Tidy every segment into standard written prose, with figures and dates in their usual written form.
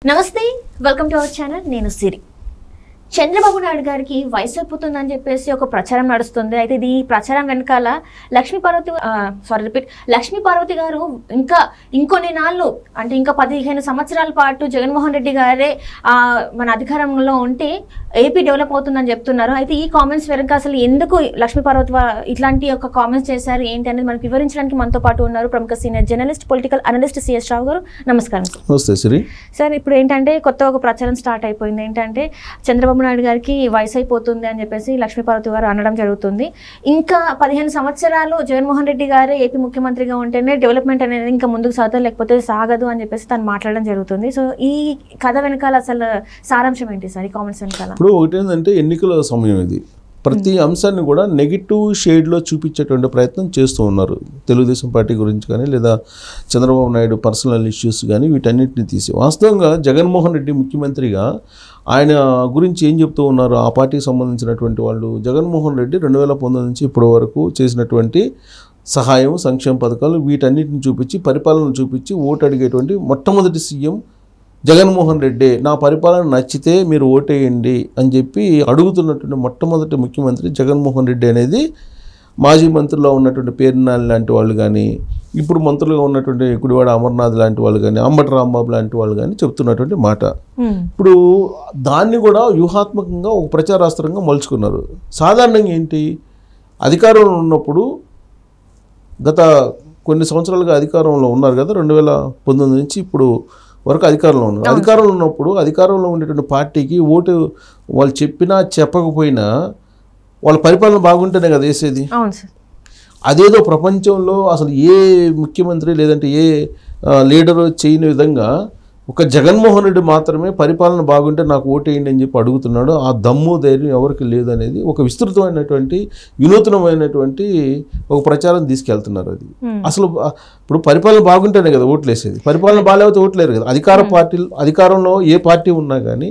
నమస్తే welcome to our channel నేను సిరి చంద్రబాబు నాయుడు గారికి వయసు అయిపోతుందని చెప్పేసి ఒక ప్రచారం నడుస్తుంది అయితే ఈ ప్రచారం వెనకాల లక్ష్మీ పార్వతి గారు ఇంకొన్ని నాళ్ళు అంటే ఇంకా 15 సంవత్సరాల పాటు జగన్మోహన్ రెడ్డి గారే మన అధికారంలో ఉంటే ఏపీ డెవలప్ అవుతుందని చెప్తున్నారు అయితే ఈ కామెంట్స్ వెనక అసలు ఎందుకు లక్ష్మీ పార్వతి ఇట్లాంటి ఒక కామెంట్స్ చేశారు ఏంటి అనేది మనకు వివరించడానికి మనతో పాటు ఉన్నారు ప్రముఖ senior journalist political analyst CS Rao గారు నమస్కారం సార్ ఇప్పుడు ఏంటంటే కొత్త ఒక ప్రచారం స్టార్ట్ అయిపోయింది ఏంటంటే చంద్రబాబు నాయుడు గారికి వయసు అయిపోతుంది అని చెప్పేసి లక్ష్మీ పార్వతి గారు అనడం జరుగుతుంది ఇంకా 15 సంవత్సరాలు జగన్మోహన్ రెడ్డి గారు ఏపీ ముఖ్యమంత్రిగా ఉంటేనే డెవలప్మెంట్ అనేది ఇంకా ముందుకు సాగదు లేకపోతే సాగదు అని చెప్పేసి తను మాట్లాడడం జరుగుతుంది సో ఈ కథ వెనకాల అసలు సారాంశం ఏంటి సార్ ఈ కామెంట్స్ వెనకాల ఇప్పుడు ఒకటి ఏంటంటే ఎన్నికల సమయం ఇది ప్రతి అంశాన్ని కూడా నెగిటివ్ షేడ్లో చూపించేటువంటి ప్రయత్నం చేస్తూ ఉన్నారు తెలుగుదేశం పార్టీ గురించి కానీ లేదా చంద్రబాబు నాయుడు పర్సనల్ ఇష్యూస్ కానీ వీటన్నిటిని తీసి వాస్తవంగా జగన్మోహన్ రెడ్డి ముఖ్యమంత్రిగా ఆయన గురించి ఏం చెప్తూ ఉన్నారు ఆ పార్టీకి సంబంధించినటువంటి వాళ్ళు జగన్మోహన్ రెడ్డి 2019 నుంచి ఇప్పటి వరకు చేసినటువంటి సహాయం సంక్షేమ పథకాలు వీటన్నిటిని చూపించి పరిపాలన చూపించి ఓటు అడిగేటువంటి మొట్టమొదటి సీఎం జగన్మోహన్ రెడ్డి నా పరిపాలన నచ్చితే మీరు ఓటేయండి అని చెప్పి అడుగుతున్నటువంటి మొట్టమొదటి ముఖ్యమంత్రి జగన్మోహన్ రెడ్డి అనేది మాజీ మంత్రుల్లో ఉన్నటువంటి పేర్నాని లాంటి వాళ్ళు కానీ ఇప్పుడు మంత్రులుగా ఉన్నటువంటి గుడివాడ అమర్నాథ్ లాంటి వాళ్ళు కానీ అంబటి రాంబాబు లాంటి వాళ్ళు కానీ చెప్తున్నటువంటి మాట ఇప్పుడు దాన్ని కూడా వ్యూహాత్మకంగా ఒక ప్రచారాస్త్రంగా మలుచుకున్నారు సాధారణంగా ఏంటి అధికారంలో ఉన్నప్పుడు గత కొన్ని సంవత్సరాలుగా అధికారంలో ఉన్నారు కదా 2019 నుంచి ఇప్పుడు వరకు అధికారంలో ఉన్నారు అధికారంలో ఉన్నప్పుడు అధికారంలో ఉండేటువంటి పార్టీకి ఓటు వాళ్ళు చెప్పినా చెప్పకపోయినా వాళ్ళ పరిపాలన బాగుంటేనే కదా వేసేది అదేదో ప్రపంచంలో అసలు ఏ ముఖ్యమంత్రి లేదంటే ఏ లీడరు చేయని విధంగా ఒక జగన్మోహన్ రెడ్డి మాత్రమే పరిపాలన బాగుంటే నాకు ఓటేయండి అని చెప్పి అడుగుతున్నాడు ఆ దమ్ము ధైర్యం ఎవరికి లేదనేది ఒక విస్తృతమైనటువంటి వినూత్నమైనటువంటి ఒక ప్రచారం తీసుకెళ్తున్నారు అది అసలు ఇప్పుడు పరిపాలన బాగుంటేనే కదా ఓట్లు వేసేది పరిపాలన బాగాలేకపోతే ఓట్లేరు కదా అధికారంలో ఏ పార్టీ ఉన్నా కానీ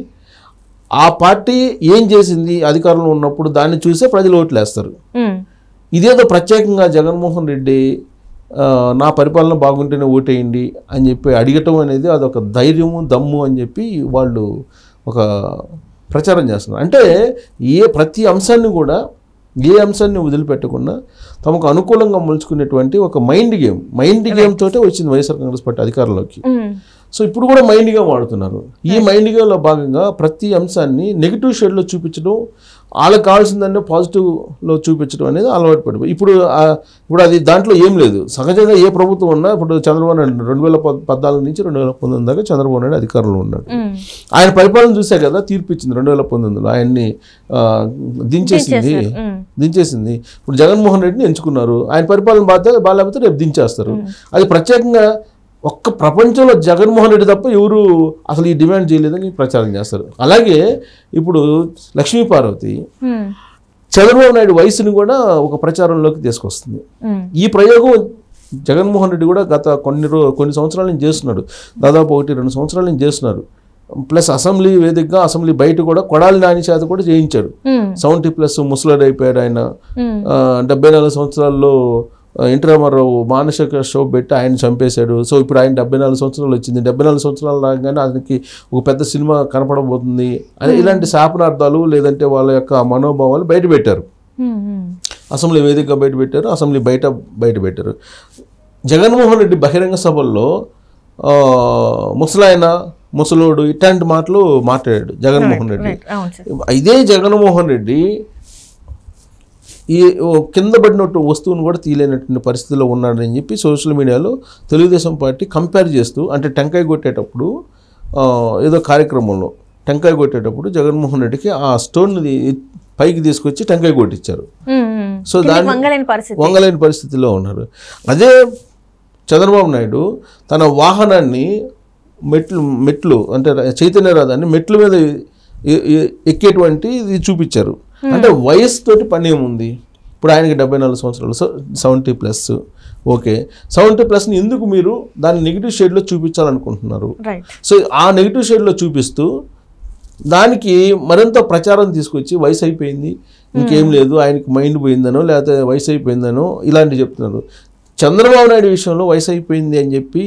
ఆ పార్టీ ఏం చేసింది అధికారంలో ఉన్నప్పుడు దాన్ని చూసే ప్రజలు ఓట్లు వేస్తారు ఇదేదో ప్రత్యేకంగా జగన్మోహన్ రెడ్డి నా పరిపాలన బాగుంటేనే ఓటేయండి అని చెప్పి అడగటం అనేది అదొక ధైర్యము దమ్ము అని చెప్పి వాళ్ళు ఒక ప్రచారం చేస్తున్నారు అంటే ప్రతి అంశాన్ని కూడా ఏ అంశాన్ని వదిలిపెట్టకుండా తమకు అనుకూలంగా మలుచుకునేటువంటి ఒక మైండ్ గేమ్ తోటే వచ్చింది వైఎస్ఆర్ కాంగ్రెస్ పార్టీ అధికారంలోకి సో ఇప్పుడు కూడా మైండ్ గేమ్ వాడుతున్నారు ఈ మైండ్ గేమ్లో భాగంగా ప్రతి అంశాన్ని నెగిటివ్ షేడ్లో చూపించడం వాళ్ళకి కావాల్సిందన్నీ పాజిటివ్లో చూపించడం అనేది అలవాటు పడిపోయి ఇప్పుడు అది దాంట్లో ఏం లేదు సహజంగా ఏ ప్రభుత్వం ఉన్నా ఇప్పుడు చంద్రబాబు నాయుడు 2014 నుంచి 2019 దాకా చంద్రబాబు నాయుడు అధికారంలో ఉన్నాడు ఆయన పరిపాలన చూసే కదా తీర్పు ఇచ్చింది 2019లో ఆయన్ని దించేసింది ఇప్పుడు జగన్మోహన్ రెడ్డిని ఎంచుకున్నారు ఆయన పరిపాలన బాగాలేకపోతే రేపు దించేస్తారు అది ప్రత్యేకంగా ఒక్క ప్రపంచంలో జగన్మోహన్ రెడ్డి తప్ప ఎవరు అసలు ఈ డిమాండ్ చేయలేదని ప్రచారం చేస్తారు అలాగే ఇప్పుడు లక్ష్మీ పార్వతి చంద్రబాబు నాయుడు వయసుని కూడా ఒక ప్రచారంలోకి తీసుకొస్తుంది ఈ ప్రయోగం జగన్మోహన్ రెడ్డి కూడా గత కొన్ని సంవత్సరాల నుంచి చేస్తున్నాడు దాదాపు 1-2 సంవత్సరాల నుంచి చేస్తున్నారు ప్లస్ అసెంబ్లీ వేదికగా అసెంబ్లీ బయట కూడా కొడాలి నాని చేత కూడా చేయించాడు 70+ ముసలాడు అయిపోయాడు ఆయన 74 సంవత్సరాల్లో ఎన్టీ రామారావు మానసిక షో పెట్టి ఆయన చంపేశాడు సో ఇప్పుడు ఆయన 74 సంవత్సరాలు వచ్చింది 74 సంవత్సరాలు రాగానే ఆయనకి ఒక పెద్ద సినిమా కనపడబోతుంది అని ఇలాంటి శాపనార్థాలు లేదంటే వాళ్ళ యొక్క మనోభావాలు బయట పెట్టారు అసెంబ్లీ వేదికగా బయట పెట్టారు అసెంబ్లీ బయట పెట్టారు జగన్మోహన్ రెడ్డి బహిరంగ సభల్లో ముసలోడు ఇట్లాంటి మాటలు మాట్లాడాడు జగన్మోహన్ రెడ్డి ఇదే జగన్మోహన్ రెడ్డి ఈ కింద పడినట్టు వస్తువును కూడా తీయలేనటువంటి పరిస్థితిలో ఉన్నాడని చెప్పి సోషల్ మీడియాలో తెలుగుదేశం పార్టీ కంపేర్ చేస్తూ అంటే టెంకాయ కొట్టేటప్పుడు ఏదో కార్యక్రమంలో టెంకాయ కొట్టేటప్పుడు జగన్మోహన్ రెడ్డికి ఆ స్టోన్ని పైకి తీసుకొచ్చి టెంకాయ కొట్టించారు సో దాన్ని వంగలేని పరిస్థితిలో ఉన్నారు అదే చంద్రబాబు నాయుడు తన వాహనాన్ని మెట్లు అంటే చైతన్య రథాన్ని మెట్ల మీద ఎక్కేటువంటి ఇది చూపించారు అంటే వయస్సుతోటి పని ఏముంది ఇప్పుడు ఆయనకి 74 సంవత్సరాలు 70+ ఓకే 70+ని ఎందుకు మీరు దాన్ని నెగిటివ్ షేడ్లో చూపించాలనుకుంటున్నారు సో ఆ నెగిటివ్ షేడ్లో చూపిస్తూ దానికి మరింత ప్రచారం తీసుకొచ్చి వయసు అయిపోయింది ఇంకేం లేదు ఆయనకి మైండ్ పోయిందనో లేకపోతే వయసు అయిపోయిందనో ఇలాంటివి చెప్తున్నారు చంద్రబాబు నాయుడు విషయంలో వయసు అయిపోయింది అని చెప్పి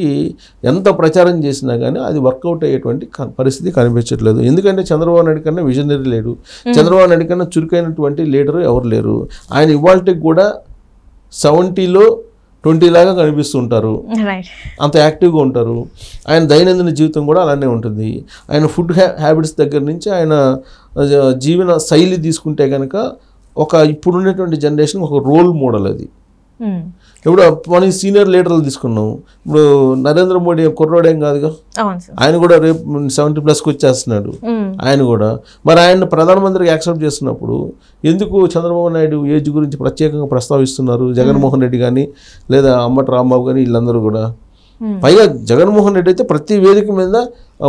ఎంత ప్రచారం చేసినా కానీ అది వర్కౌట్ అయ్యేటువంటి పరిస్థితి కనిపించట్లేదు. ఎందుకంటే చంద్రబాబు నాయుడు కన్నా విజనరీ లేడు, చంద్రబాబు నాయుడు కన్నా చురుకైనటువంటి లీడరు ఎవరు లేరు. ఆయన ఇవాళకి కూడా 70లో 20 లాగా కనిపిస్తుంటారు, అంత యాక్టివ్గా ఉంటారు. ఆయన దైనందిన జీవితం కూడా అలానే ఉంటుంది. ఆయన ఫుడ్ హ్యాబిట్స్ దగ్గర నుంచి ఆయన జీవన శైలి తీసుకుంటే కనుక ఇప్పుడున్నటువంటి జనరేషన్ ఒక రోల్ మోడల్ అది. ఇప్పుడు మనకి సీనియర్ లీడర్లు తీసుకున్నాం. ఇప్పుడు నరేంద్ర మోడీ కుర్రోడేం కాదుగా, ఆయన కూడా రేపు 70+ వచ్చేస్తున్నాడు ఆయన కూడా. మరి ఆయన ప్రధానమంత్రికి యాక్సెప్ట్ చేస్తున్నప్పుడు ఎందుకు చంద్రబాబు నాయుడు ఏజ్ గురించి ప్రత్యేకంగా ప్రస్తావిస్తున్నారు? జగన్మోహన్ రెడ్డి కానీ లేదా అంబటి రాంబాబు కానీ వీళ్ళందరూ కూడా. పైగా జగన్మోహన్ రెడ్డి అయితే ప్రతి వేదిక మీద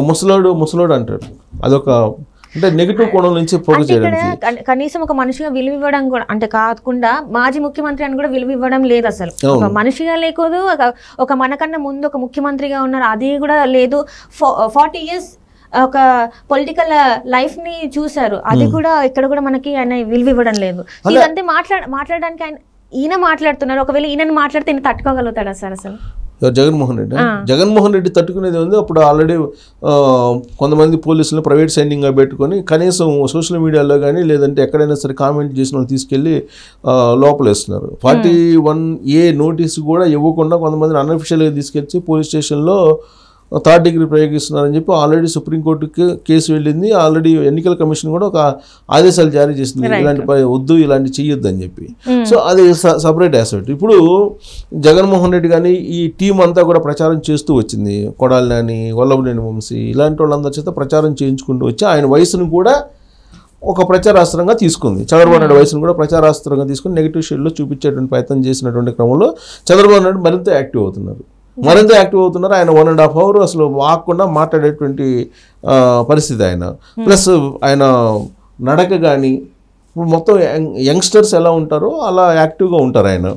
ముసలోడు అంటాడు. అదొక అంటే నెగిటివ్ కోణం నుంచి పోగు చేయడానికి కనీసం ఒక మనిషిగా విలువ ఇవ్వడం కూడా అంటే కాకుండా మాజీ ముఖ్యమంత్రి అని కూడా విలువ ఇవ్వడం లేదు అసలు. ఒక మనిషిగా లేకూడదు, ఒక మనకన్నా ముందు ఒక ముఖ్యమంత్రిగా ఉన్నారు అది కూడా లేదు. 40 years ఒక పొలిటికల్ లైఫ్ ని చూసారు, అది కూడా ఇక్కడ కూడా మనకి ఆయన విలువ ఇవ్వడం లేదు. ఇదంతా మాట్లాడడానికి ఈయన మాట్లాడుతున్నారు. ఒకవేళ ఈయన మాట్లాడితే ఈయన తట్టుకోగలుగుతాడా సార్ అసలు? జగన్మోహన్ రెడ్డి తట్టుకునేది ఉంది. అప్పుడు ఆల్రెడీ కొంతమంది పోలీసులను ప్రైవేట్ సైన్యంగా పెట్టుకొని కనీసం సోషల్ మీడియాలో కానీ లేదంటే ఎక్కడైనా సరే కామెంట్ చేసిన వాళ్ళు తీసుకెళ్ళి లోపలేస్తున్నారు. 41A నోటీస్ కూడా ఇవ్వకుండా కొంతమందిని అన్అఫిషియల్గా తీసుకెళ్ళి పోలీస్ స్టేషన్లో 3rd degree ప్రయోగిస్తున్నారని చెప్పి ఆల్రెడీ సుప్రీంకోర్టుకి కేసు వెళ్ళింది. ఆల్రెడీ ఎన్నికల కమిషన్ కూడా ఒక ఆదేశాలు జారీ చేసింది, ఇలాంటి వద్దు, ఇలాంటి చెయ్యొద్దు అని చెప్పి. సో అది సపరేట్ ఆస్పెక్ట్. ఇప్పుడు జగన్మోహన్ రెడ్డి కానీ ఈ టీం అంతా కూడా ప్రచారం చేస్తూ వచ్చింది. కొడాలి నాని, వల్లభనేని వంశీ ఇలాంటి వాళ్ళందరి చేత ప్రచారం చేయించుకుంటూ వచ్చి ఆయన వయసును కూడా ఒక ప్రచారాస్త్రంగా తీసుకుంది. చంద్రబాబు నాయుడు వయసును కూడా ప్రచారాస్త్రంగా తీసుకుని నెగిటివ్ షేడ్లో చూపించేటువంటి ప్రయత్నం చేసినటువంటి క్రమంలో చంద్రబాబు నాయుడు మరింత యాక్టివ్ అవుతున్నారు. ఆయన 1.5 hour అసలు వాక్కుండా మాట్లాడేటువంటి పరిస్థితి ఆయన. ప్లస్ ఆయన నడక కానీ ఇప్పుడు మొత్తం యంగ్స్టర్స్ ఎలా ఉంటారో అలా యాక్టివ్గా ఉంటారు ఆయన.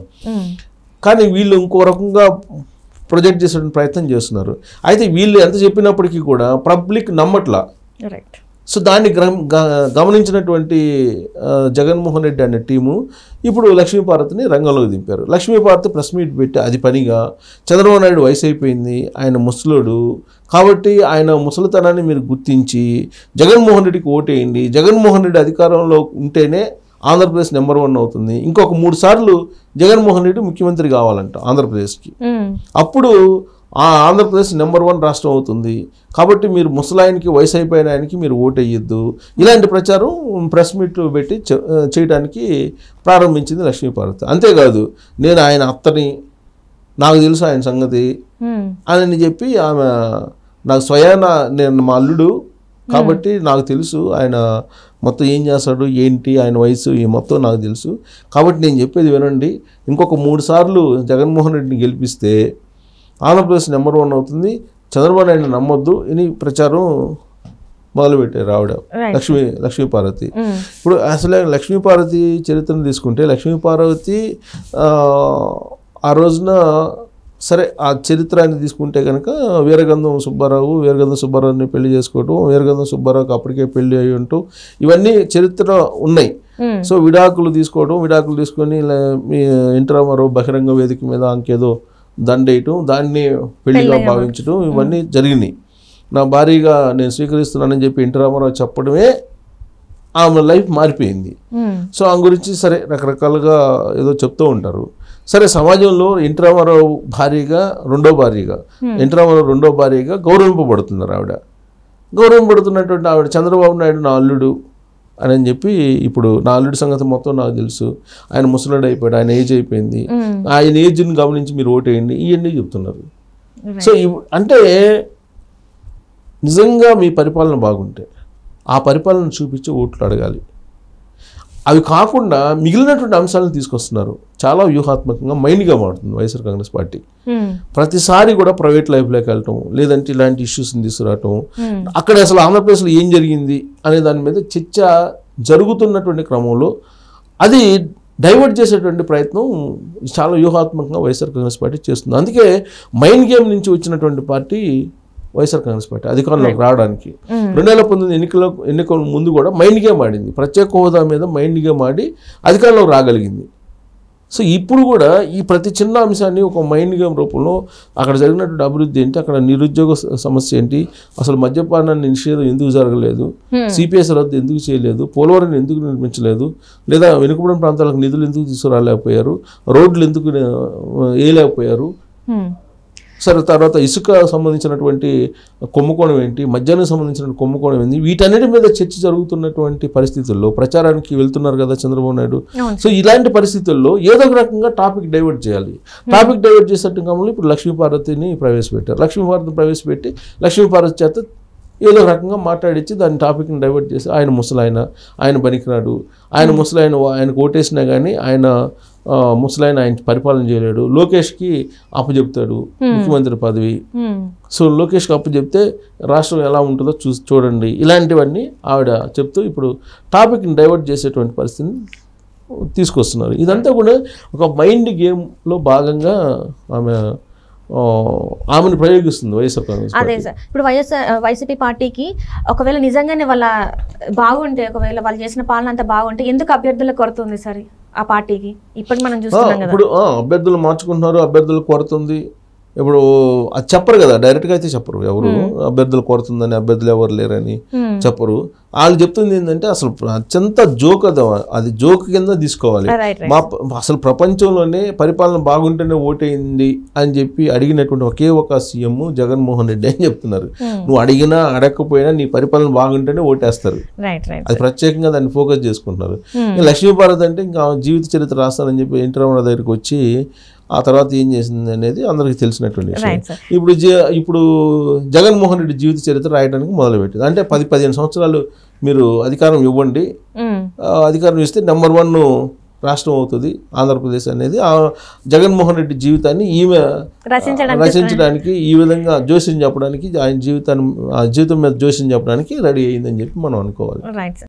కానీ వీళ్ళు ఇంకో రకంగా ప్రొజెక్ట్ చేసే ప్రయత్నం చేస్తున్నారు. అయితే వీళ్ళు ఎంత చెప్పినప్పటికీ కూడా పబ్లిక్ నమ్మట్లా. సో దాన్ని గమనించినటువంటి జగన్మోహన్ రెడ్డి అనే టీము ఇప్పుడు లక్ష్మీపార్వతిని రంగంలోకి దింపారు. లక్ష్మీపార్వతి ప్రెస్ మీట్ పెట్టి అది పనిగా చంద్రబాబు నాయుడు వయసు అయిపోయింది, ఆయన ముసలోడు కాబట్టి ఆయన ముసలితనాన్ని మీరు గుర్తించి జగన్మోహన్ రెడ్డికి ఓటేయండి, జగన్మోహన్ రెడ్డి అధికారంలో ఉంటేనే ఆంధ్రప్రదేశ్ నెంబర్ 1 అవుతుంది, ఇంకొక 3 సార్లు జగన్మోహన్ రెడ్డి ముఖ్యమంత్రి కావాలంట ఆంధ్రప్రదేశ్కి, అప్పుడు ఆంధ్రప్రదేశ్ నెంబర్ 1 రాష్ట్రం అవుతుంది, కాబట్టి మీరు ముసలాయనికి వయసు అయిపోయిన ఆయనకి మీరు ఓటేయద్దు. ఇలాంటి ప్రచారం ప్రెస్ మీట్ పెట్టి చేయడానికి ప్రారంభించింది లక్ష్మీపార్వతి. అంతేకాదు నేను ఆయన అత్తని, నాకు తెలుసు ఆయన సంగతి అని చెప్పి ఆమె నాకు స్వయాన నేను మా అల్లుడు కాబట్టి నాకు తెలుసు ఆయన మొత్తం ఏం చేస్తాడు ఏంటి ఆయన వయసు ఈ మొత్తం నాకు తెలుసు, కాబట్టి నేను చెప్పేది వినండి, ఇంకొక 3 సార్లు జగన్మోహన్ రెడ్డిని గెలిపిస్తే ఆంధ్రప్రదేశ్ నెంబర్ 1 అవుతుంది, చంద్రబాబు నాయుడు నమ్మొద్దు అని ప్రచారం మొదలుపెట్టారు ఆవిడ లక్ష్మీపార్వతి. ఇప్పుడు అసలు లక్ష్మీపార్వతి చరిత్రను తీసుకుంటే లక్ష్మీపార్వతి ఆ రోజున సరే ఆ చరిత్రని తీసుకుంటే కనుక వీరగంధం సుబ్బారావుని పెళ్లి చేసుకోవటం, వీరగంధం సుబ్బారావుకి అప్పటికే పెళ్లి అయ్యి ఉంటూ ఇవన్నీ చరిత్ర ఉన్నాయి. సో విడాకులు తీసుకొని ఎన్టీ రామారావు బహిరంగ వేదిక మీద అంకేదో దండేయటం, దాన్ని పెళ్లిగా భావించడం ఇవన్నీ జరిగినాయి. నా భారీగా నేను స్వీకరిస్తున్నానని చెప్పి ఎన్టీ రామారావు చెప్పడమే ఆమె లైఫ్ మారిపోయింది. సో ఆ గురించి సరే రకరకాలుగా ఏదో చెప్తూ ఉంటారు. సరే సమాజంలో ఎన్టీ రామారావు రెండో భార్యగా గౌరవింపబడుతున్నారు. గౌరవింపబడుతున్నటువంటి ఆవిడ చంద్రబాబు నాయుడు నా అల్లుడు అని చెప్పి ఇప్పుడు నా అల్లుడి సంగతి మొత్తం నాకు తెలుసు, ఆయన ముసలాడు అయిపోయాడు, ఆయన ఏజ్ అయిపోయింది, ఆయన ఏజ్ని గమనించి మీరు ఓటేయండి ఇవన్నీ చెప్తున్నారు. సో అంటే నిజంగా మీ పరిపాలన బాగుంటే ఆ పరిపాలన చూపించి ఓట్లు అడగాలి. అవి కాకుండా మిగిలినటువంటి అంశాలను తీసుకొస్తున్నారు. చాలా వ్యూహాత్మకంగా మైండ్గా మారుతుంది వైఎస్ఆర్ కాంగ్రెస్ పార్టీ. ప్రతిసారి కూడా ప్రైవేట్ లైఫ్లోకి వెళ్ళటం, లేదంటే ఇలాంటి ఇష్యూస్ని తీసుకురావటం, అక్కడ అసలు ఆంధ్రప్రదేశ్లో ఏం జరిగింది అనే దాని మీద చర్చ జరుగుతున్నటువంటి క్రమంలో అది డైవర్ట్ చేసేటువంటి ప్రయత్నం చాలా వ్యూహాత్మకంగా వైఎస్ఆర్ కాంగ్రెస్ పార్టీ చేస్తుంది. అందుకే మైండ్ గేమ్ నుంచి వచ్చినటువంటి పార్టీ వైఎస్ఆర్ కాంగ్రెస్ పార్టీ అధికారంలోకి రావడానికి 2019 ఎన్నికల ముందు కూడా మైండ్ గేమ్ ఆడింది. ప్రత్యేక హోదా మీద మైండ్ గేమ్ ఆడి అధికారంలోకి రాగలిగింది. సో ఇప్పుడు కూడా ఈ ప్రతి చిన్న అంశాన్ని ఒక మైండ్ గేమ్ రూపంలో అక్కడ జరిగినటువంటి అభివృద్ధి ఏంటి, అక్కడ నిరుద్యోగ సమస్య ఏంటి, అసలు మద్యపానాన్ని నిషేధం ఎందుకు జరగలేదు, సిపిఎస్ రద్దు ఎందుకు చేయలేదు, పోలవరం ఎందుకు నిర్మించలేదు, లేదా వెనుకబడిన ప్రాంతాలకు నిధులు ఎందుకు తీసుకురాలేకపోయారు, రోడ్లు ఎందుకు వేయలేకపోయారు, సరే తర్వాత ఇసుక సంబంధించినటువంటి కుంభకోణం ఏంటి, మద్యానికి సంబంధించిన కుంభకోణం ఏంటి, వీటన్నిటి మీద చర్చ జరుగుతున్నటువంటి పరిస్థితుల్లో ప్రచారానికి వెళ్తున్నారు కదా చంద్రబాబు నాయుడు. సో ఇలాంటి పరిస్థితుల్లో ఏదో ఒక రకంగా టాపిక్ డైవర్ట్ చేయాలి. టాపిక్ డైవర్ట్ చేసేట్టు క్రమంలో ఇప్పుడు లక్ష్మీపార్వతిని ప్రవేశపెట్టారు. లక్ష్మీపార్వతిని ప్రవేశపెట్టి లక్ష్మీపార్వతి చేత ఏదో రకంగా మాట్లాడించి దాని టాపిక్ని డైవర్ట్ చేసి ఆయన ముసలాయన, ఆయన బనికినాడు, ఆయన ముసలాయన, ఆయనకు ఓటేసినా కానీ ఆయన ముసలాయన ఆయన పరిపాలన చేయలేడు, లోకేష్కి అప్పచెప్తాడు ముఖ్యమంత్రి పదవి, సో లోకేష్కి అప్పచెప్తే రాష్ట్రం ఎలా ఉంటుందో చూడండి, ఇలాంటివన్నీ ఆవిడ చెప్తూ ఇప్పుడు టాపిక్ని డైవర్ట్ చేసేటువంటి పరిస్థితిని తీసుకొస్తున్నారు. ఇదంతా కూడా ఒక మైండ్ గేమ్లో భాగంగా ఆమెను ప్రయోగిస్తుంది వైఎస్ఆర్ కాంగ్రెస్. అదే సార్, ఇప్పుడు వైసీపీ పార్టీకి ఒకవేళ నిజంగానే వాళ్ళ బాగుంటే, ఒకవేళ వాళ్ళు చేసిన పాలన అంతా బాగుంటే ఎందుకు అభ్యర్థుల కొరత ఉంది సార్ ఆ పార్టీకి? ఇప్పటికి మనం చూస్తున్నాం కదా, ఇప్పుడు అభ్యర్థులు మార్చుకుంటున్నారు, అభ్యర్థుల కొరత ఉంది. ఇప్పుడు అది చెప్పరు కదా, డైరెక్ట్గా అయితే చెప్పరు ఎవరు అభ్యర్థులు కొడుతుందని, అభ్యర్థులు ఎవరు లేరని చెప్పరు. వాళ్ళు చెప్తుంది ఏంటంటే అసలు అత్యంత జోక్ అది జోక్ కింద తీసుకోవాలి. అసలు ప్రపంచంలోనే పరిపాలన బాగుంటేనే ఓటైంది అని చెప్పి అడిగినటువంటి ఒకే ఒక సీఎం జగన్మోహన్ రెడ్డి అని చెప్తున్నారు. నువ్వు అడిగినా అడగకపోయినా నీ పరిపాలన బాగుంటేనే ఓటేస్తారు. అది ప్రత్యేకంగా దాన్ని ఫోకస్ చేసుకుంటున్నారు. లక్ష్మీపార్వతి అంటే ఇంకా జీవిత చరిత్ర రాస్తానని చెప్పి ఎన్టీ రామారావు దగ్గరికి వచ్చి ఆ తర్వాత ఏం చేసింది అనేది అందరికీ తెలిసినటువంటి విషయం. ఇప్పుడు జగన్మోహన్ రెడ్డి జీవిత చరిత్ర రాయడానికి మొదలుపెట్టింది. అంటే 10-15 సంవత్సరాలు మీరు అధికారం ఇవ్వండి, అధికారం ఇస్తే నెంబర్ 1 రాష్ట్రం అవుతుంది ఆంధ్రప్రదేశ్ అనేది. ఆ జగన్మోహన్ రెడ్డి జీవితాన్ని ఈమె రచించడానికి, ఈ విధంగా జోస్యం చెప్పడానికి, ఆయన జీవితం మీద జోస్యం చెప్పడానికి రెడీ అయ్యిందని చెప్పి మనం అనుకోవాలి.